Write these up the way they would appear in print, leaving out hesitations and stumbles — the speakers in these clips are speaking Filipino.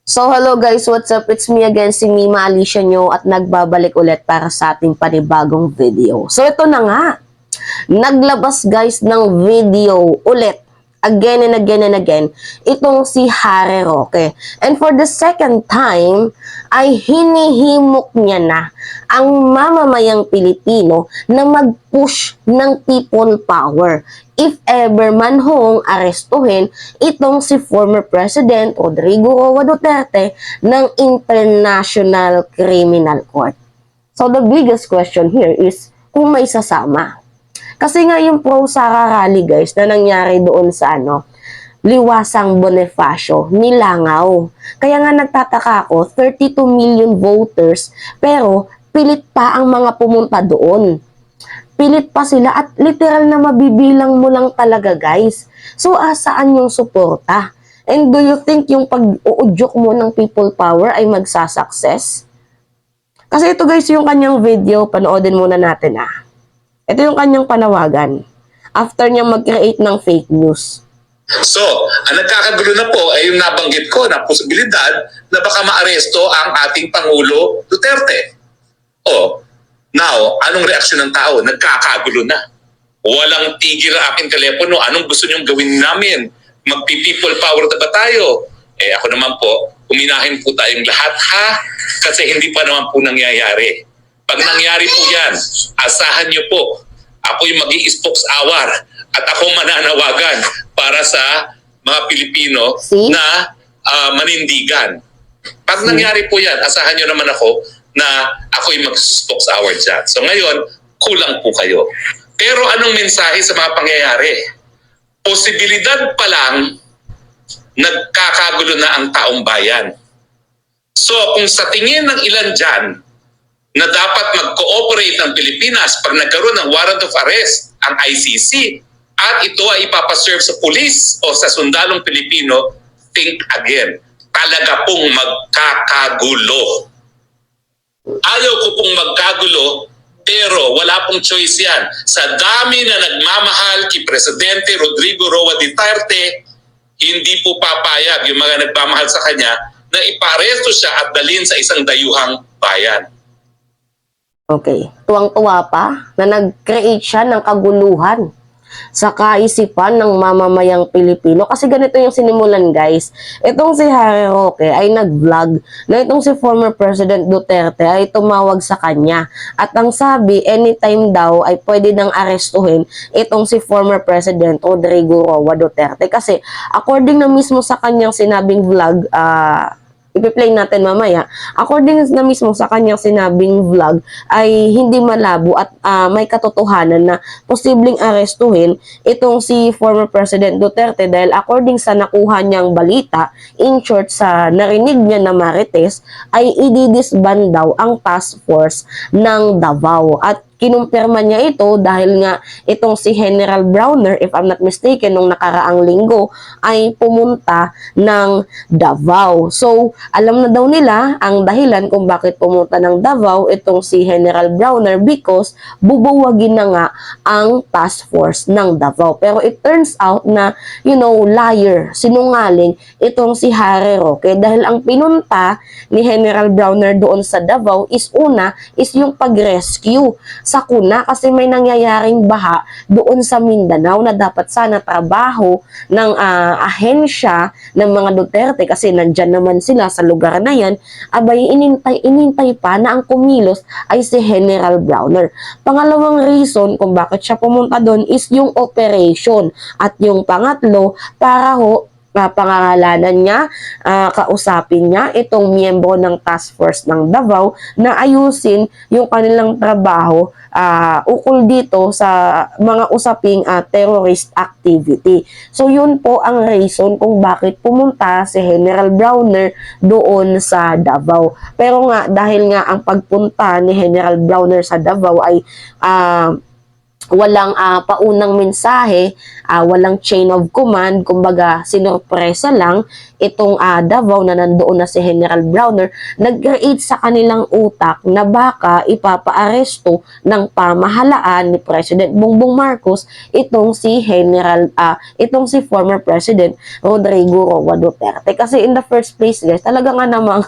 So hello guys, what's up? It's me again, si Mima Alicia nyo at nagbabalik ulit para sa ating panibagong video. So ito na nga, naglabas guys ng video ulit, again and again and again, itong si Harry Roque. And for the second time, ay hinihimok niya na ang mamamayang Pilipino na mag-push ng people power. If ever man hong arestuhin itong si former President Rodrigo Roa Duterte ng International Criminal Court. So the biggest question here is kung may sasama. Kasi nga yung pro-Sara rally guys na nangyari doon sa Liwasang Bonifacio, Nilangaw. Kaya nga nagtataka ako, 32 million voters pero pilit pa ang mga pumunta doon. Pilit pa sila at literal na mabibilang mo lang talaga guys. So asaan yung suporta? And do you think yung pag-uudyok mo ng people power ay magsasucess? Kasi ito guys yung kanyang video, panoodin muna natin Ito yung kanyang panawagan after niya mag-create ng fake news. So, ang nagkakagulo na po ay yung nabanggit ko na posibilidad na baka maaresto ang ating Pangulo Duterte. Now, anong reaksyon ng tao? Nagkakagulo na. Walang tigil ang aking telepono. Anong gusto niyong gawin namin? Magpi-people power na ba tayo? Ako naman po, uminahin po tayong lahat kasi hindi pa naman po nangyayari. Pag nangyari po yan, asahan niyo po, ako yung mag-i-spokesawar at ako mananawagan para sa mga Pilipino na manindigan. Pag nangyari po yan, asahan niyo naman ako na ako yung mag-spokesawar dyan. So ngayon, kulang po kayo. Pero anong mensahe sa mga pangyayari? Posibilidad pa lang, nagkakagulo na ang taong bayan. So kung sa tingin ng ilan dyan, na dapat mag-cooperate ng Pilipinas pag nagkaroon ng warrant of arrest ang ICC at ito ay ipapaserve sa pulis o sa sundalong Pilipino, think again. Talaga pong magkakagulo. Ayaw ko pong magkagulo, pero wala pong choice yan. Sa dami na nagmamahal kay Presidente Rodrigo Roa Duterte, hindi po papayag yung mga nagmamahal sa kanya na iparesto siya at dalhin sa isang dayuhang bayan. Okay, tuwang-tuwa pa na nag-create siya ng kaguluhan sa kaisipan ng mamamayang Pilipino. Kasi ganito yung sinimulan guys. Itong si Harry Roque ay nag-vlog na itong si former President Duterte ay tumawag sa kanya. At ang sabi, anytime daw ay pwede nang arestuhin itong si former President Rodrigo Roa Duterte. Kasi according na mismo sa kanyang sinabing vlog, ipi-play natin mamaya. According na mismo sa kanyang sinabing vlog ay hindi malabo at may katotohanan na posibleng arestuhin itong si former President Duterte dahil according sa nakuha niyang balita, in short sa narinig niya na Marites, ay ididisband daw ang task force ng Davao. At kinumpirma niya ito dahil nga itong si General Browner, if I'm not mistaken, nung nakaraang linggo ay pumunta ng Davao. So, alam na daw nila ang dahilan kung bakit pumunta ng Davao itong si General Browner because bubuwagin na nga ang task force ng Davao. Pero it turns out na, liar, sinungaling itong si Harry Roque dahil ang pinunta ni General Browner doon sa Davao is yung pag-rescue sa kuna kasi may nangyayaring baha doon sa Mindanao na dapat sana trabaho ng ahensya ng mga Duterte kasi nandyan naman sila sa lugar na yan, abay inintay pa na ang kumilos ay si General Browner. Pangalawang reason kung bakit siya pumunta doon is yung operation at yung pangatlo para pangangalanan niya, kausapin niya itong miyembro ng task force ng Davao na ayusin yung kanilang trabaho ukol dito sa mga usaping terrorist activity. So yun po ang reason kung bakit pumunta si General Browner doon sa Davao. Pero nga dahil nga ang pagpunta ni General Browner sa Davao ay walang paunang mensahe, walang chain of command, kumbaga sinurpresa lang itong Davao na nandoon na si General Browner, nag-create sa kanilang utak na baka ipapaaresto ng pamahalaan ni President Bongbong Marcos itong si former President Rodrigo Roa Duterte. Kasi in the first place guys, talaga nga namang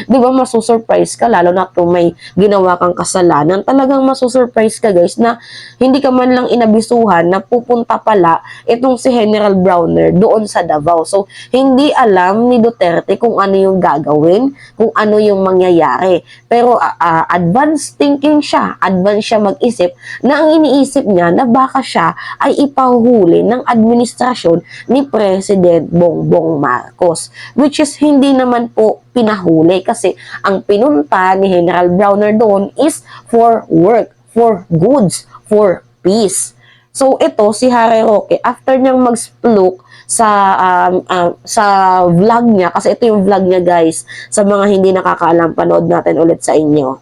di ba masusurprise ka, lalo na kung may ginawa kang kasalanan, talagang masusurprise ka guys na hindi ka man lang inabisuhan na pupunta pala itong si General Browner doon sa Davao. So, hindi alam ni Duterte kung ano yung gagawin, kung ano yung mangyayari. Pero advanced thinking siya, advanced siya mag-isip na ang iniisip niya na baka siya ay ipahuhuli ng administrasyon ni President Bongbong Marcos. Which is hindi naman po pinahuli kasi ang pinunta ni General Browner doon is for work, for goods, for peace. So ito si Harry Roque, after niyang mag-splook sa vlog niya, kasi ito yung vlog niya guys, sa mga hindi nakakaalam, panood natin ulit sa inyo.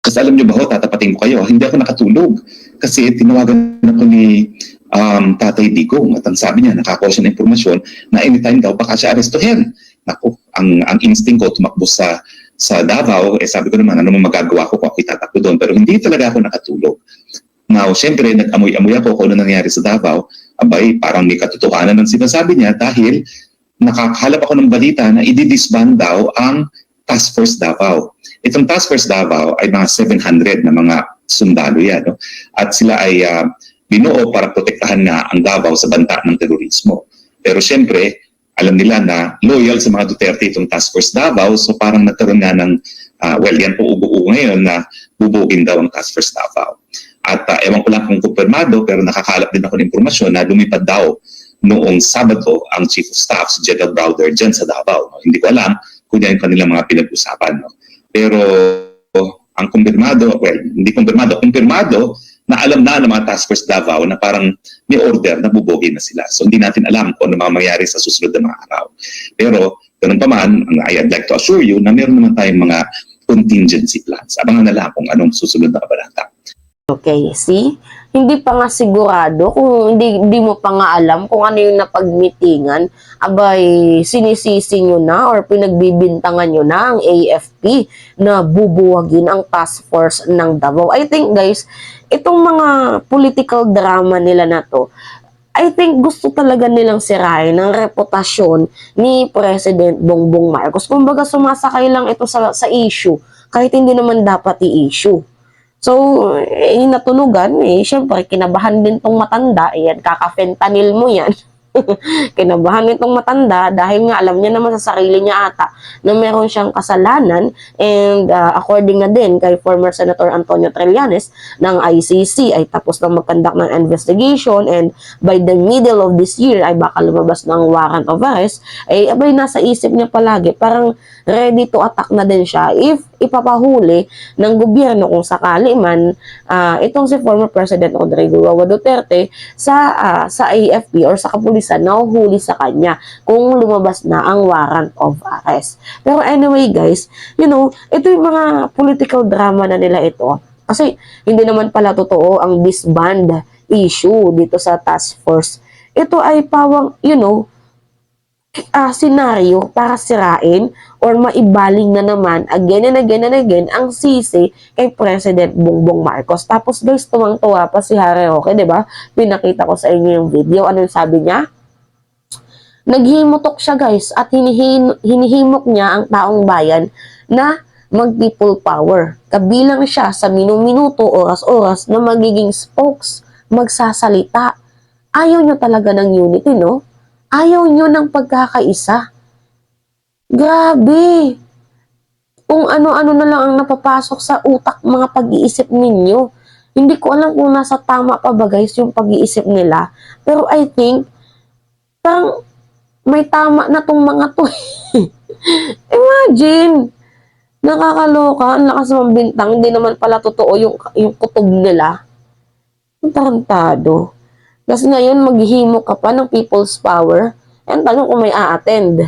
Kasi alam niyo ba ho, tatapatin ko kayo, hindi ako nakatulog. Kasi tinawagan ako ni Tatay Digong at ang sabi niya, nakakuha siya ng impormasyon na anytime daw baka siya arestuhin. Naku, ang instinct ko tumakbo sa Davao, sabi ko naman, ano mo magagawa ko kung ako itatakbo doon. Pero hindi talaga ako nakatulog. Now, syempre, nag-amoy-amoy ako kung ano nangyari sa Davao. Abay, parang may katotohanan ng sinasabi niya dahil nakakahalap ako ng balita na i-disband daw ang Task Force Davao. Itong Task Force Davao ay mga 700 na mga sundalo yan. No? At sila ay binuo para protektahan na ang Davao sa banta ng terorismo. Pero syempre, alam nila na loyal sa mga Duterte itong Task Force Davao, so parang nagkaroon nga ng, yan po ugo-ugo ngayon na bubugin daw ang Task Force Davao. At ewan ko lang kung kumpirmado, pero nakakalap din ako ng impormasyon na lumipad daw noong Sabado ang Chief of Staff, si General Browner, dyan sa Davao. No? Hindi ko alam kung yan yung kanilang mga pinag-usapan. No? Pero ang kumpirmado, hindi kumpirmado na alam na ng mga Task Force Davao na parang may order na bubogin na sila. So hindi natin alam kung ano mga mangyari sa susunod na mga araw. Pero ganun pa man, I'd like to assure you na meron naman tayong mga contingency plans. Abangan na lang kung anong susunod na kabanata. Okay, see? Hindi pa nga sigurado, kung hindi mo pa nga alam kung ano yung napagmitingan, abay sinisisi nyo na or pinagbibintangan nyo na ang AFP na bubuwagin ang task force ng Davao. I think guys, itong mga political drama nila na to, I think gusto talaga nilang sirain ang reputasyon ni President Bongbong Marcos. Kumbaga sumasakay lang ito sa issue, kahit hindi naman dapat i-issue. So, natunugan, syempre, kinabahan din tong matanda, kaka-fentanyl mo yan. Kinabahan nitong matanda dahil nga alam niya naman sa sarili niya ata na meron siyang kasalanan, and according na din kay former Senator Antonio Trillanes ng ICC ay tapos na mag-conduct ng investigation, and by the middle of this year ay baka lumabas ng warrant of arrest, ay abay nasa isip niya palagi, parang ready to attack na din siya if ipapahuli ng gobyerno kung sakali man itong si former President Rodrigo Roa Duterte sa AFP or sa kapulisan na huli sa kanya kung lumabas na ang warrant of arrest. Pero anyway guys, ito yung mga political drama na nila ito. Kasi hindi naman pala totoo ang disband issue dito sa task force. Ito ay pawang, senaryo para sirain or maibaling na naman again and again ang sisi kay President Bongbong Marcos. Tapos guys, tuwang-tuwa pa si Harry Roque, 'di ba? Pinakita ko sa inyo yung video. Ano yung sabi niya? Naghimutok siya guys at hinihimok niya ang taong bayan na mag-people power. Kabilang siya sa minuminuto, oras-oras na magiging spokes, magsasalita. Ayaw niyo talaga ng unity, no? Ayaw nyo ng pagkakaisa. Grabe. Kung ano-ano na lang ang napapasok sa utak mga pag-iisip ninyo. Hindi ko alam kung nasa tama pa ba guys yung pag-iisip nila. Pero I think, parang may tama na tong mga to. Imagine. Nakakaloka. Ang lakas ng bintang. Hindi naman pala totoo yung kutob nila. Ang tarantado. Kasi ngayon, maghihimok ka pa ng people's power. And tanong kung may a-attend.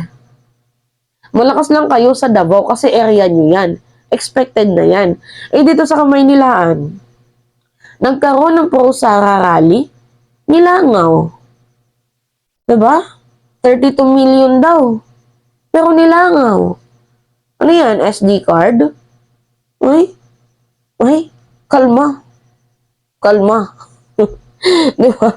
Malakas lang kayo sa Davao kasi area nyo yan. Expected na yan. Dito sa Kamaynilaan, Nagkaroon ng pro-Sara rally, nilangaw. Diba? 32 million daw. Pero nilangaw. Ano yan? SD card? Ay, kalma. Kalma. Diba?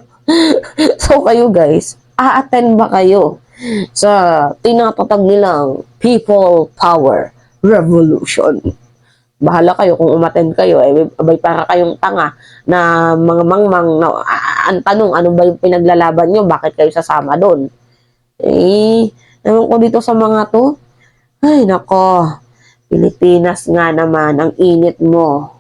So kayo guys, a-attend ba kayo sa tinatatag nilang People Power Revolution? Bahala kayo kung umattend kayo. Abay para kayong tanga na mga mangmang na ang tanong, ano ba yung pinaglalaban nyo? Bakit kayo sasama doon? Ewan ko dito sa mga to. Ay, nako. Pilipinas nga naman, ang init mo.